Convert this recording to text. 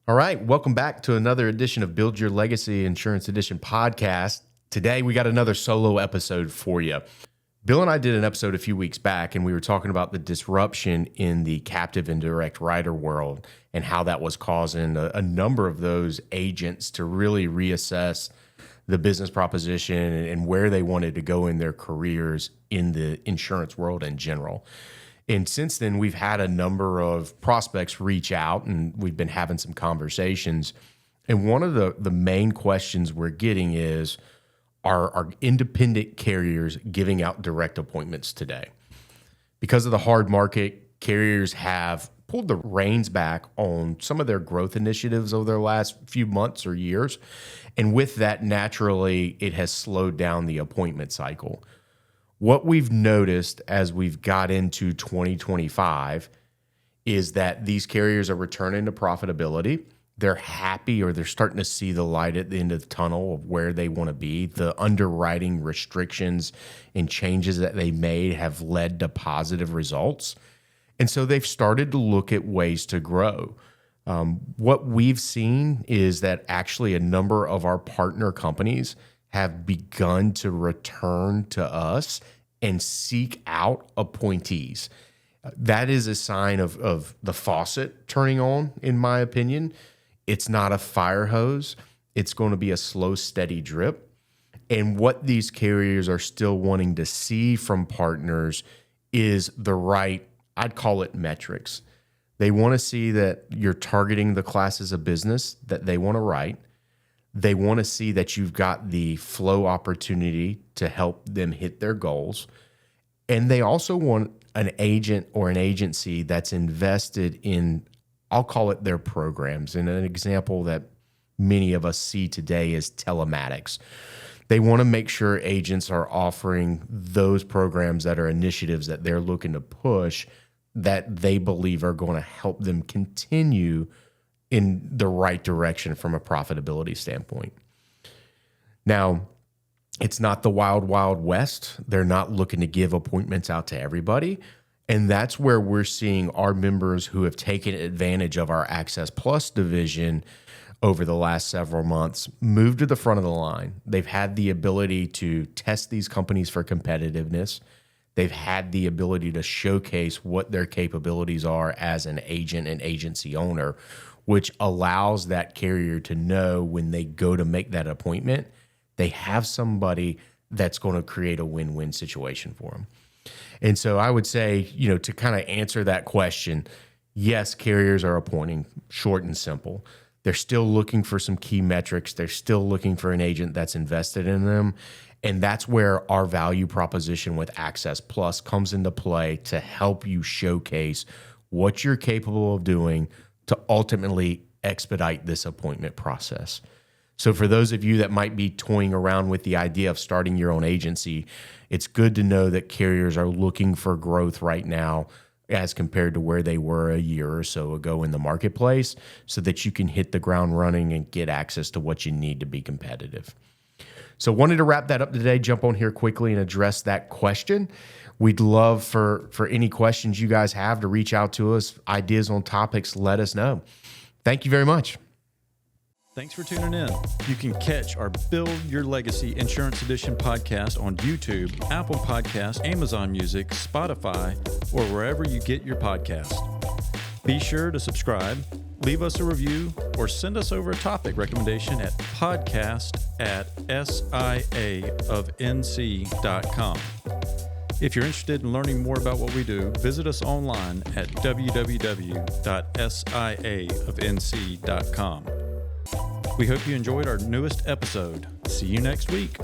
All right, welcome back to another edition of Build Your Legacy Insurance Edition podcast. Today, we got another solo episode for you. Bill and I did an episode a few weeks back, and we were talking about the disruption in the captive and direct writer world and how that was causing a number of those agents to really reassess the business proposition and where they wanted to go in their careers in the insurance world in general. And since then, we've had a number of prospects reach out, and we've been having some conversations. And one of the main questions we're getting is, are independent carriers giving out direct appointments today? Because of the hard market, carriers have pulled the reins back on some of their growth initiatives over their last few months or years. And with that, naturally, it has slowed down the appointment cycle. What we've noticed as we've got into 2025 is that these carriers are returning to profitability. They're happy, or they're starting to see the light at the end of the tunnel of where they want to be. The underwriting restrictions and changes that they made have led to positive results. And so they've started to look at ways to grow. What we've seen is that actually a number of our partner companies have begun to return to us and seek out appointees. That is a sign of the faucet turning on, in my opinion. It's not a fire hose. It's going to be a slow, steady drip. And what these carriers are still wanting to see from partners is the right, I'd call it metrics. They want to see that you're targeting the classes of business that they want to write. They want to see that you've got the flow opportunity to help them hit their goals. And they also want an agent or an agency that's invested in, I'll call it, their programs. And an example that many of us see today is telematics. They want to make sure agents are offering those programs that are initiatives that they're looking to push that they believe are going to help them continue in the right direction from a profitability standpoint. Now, it's not the wild, wild west. They're not looking to give appointments out to everybody. And that's where we're seeing our members who have taken advantage of our Access Plus division over the last several months move to the front of the line. They've had the ability to test these companies for competitiveness. They've had the ability to showcase what their capabilities are as an agent and agency owner, which allows that carrier to know when they go to make that appointment, they have somebody that's going to create a win-win situation for them. And so I would say, to kind of answer that question, yes, carriers are appointing, short and simple. They're still looking for some key metrics. They're still looking for an agent that's invested in them. And that's where our value proposition with Access Plus comes into play to help you showcase what you're capable of doing to ultimately expedite this appointment process. So for those of you that might be toying around with the idea of starting your own agency, it's good to know that carriers are looking for growth right now as compared to where they were a year or so ago in the marketplace, so that you can hit the ground running and get access to what you need to be competitive. So wanted to wrap that up today, jump on here quickly and address that question. We'd love for any questions you guys have to reach out to us, ideas on topics, let us know. Thank you very much. Thanks for tuning in. You can catch our Build Your Legacy Insurance Edition podcast on YouTube, Apple Podcasts, Amazon Music, Spotify, or wherever you get your podcast. Be sure to subscribe, leave us a review, or send us over a topic recommendation at podcast@siaofnc.com. If you're interested in learning more about what we do, visit us online at www.siaofnc.com. We hope you enjoyed our newest episode. See you next week.